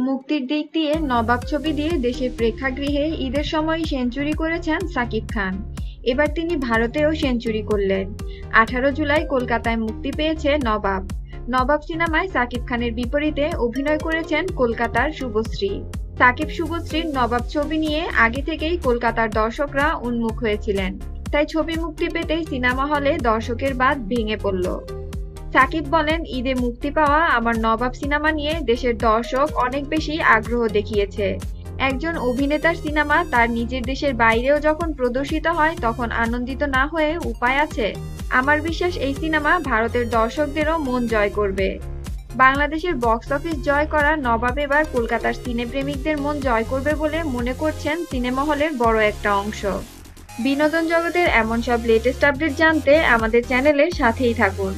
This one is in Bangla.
মুক্তির দিক দিয়ে নবাব ছবি দিয়ে দেশের প্রেক্ষাগৃহে ঈদের সময় সেঞ্চুরি করেছেন সাকিব খান। এবার তিনি ভারতেও সেঞ্চুরি করলেন। 18 জুলাই কলকাতায় মুক্তি পেয়েছে নবাব। নবাব সিনেমায় সাকিব খানের বিপরীতে অভিনয় করেছেন কলকাতার শুভশ্রী। সাকিব শুভশ্রীর নবাব ছবি নিয়ে আগে থেকেই কলকাতার দর্শকরা উন্মুখ হয়েছিলেন, তাই ছবি মুক্তি পেতেই সিনেমা হলে দর্শকের বাঁধ ভেঙে পড়ল। সাকিব বলেন, ঈদে মুক্তি পাওয়া আমার নবাব সিনেমা নিয়ে দেশের দর্শক অনেক বেশি আগ্রহ দেখিয়েছে। একজন অভিনেতার সিনেমা তার নিজের দেশের বাইরেও যখন প্রদর্শিত হয় তখন আনন্দিত না হয়ে উপায় আছে। আমার বিশ্বাস এই সিনেমা ভারতের দর্শকদেরও মন জয় করবে। বাংলাদেশের বক্স অফিস জয় করা নবাব এবার কলকাতার সিনেপ্রেমিকদের মন জয় করবে বলে মনে করছেন সিনেমা হলের বড় একটা অংশ। বিনোদন জগতের এমন সব লেটেস্ট আপডেট জানতে আমাদের চ্যানেলের সাথেই থাকুন।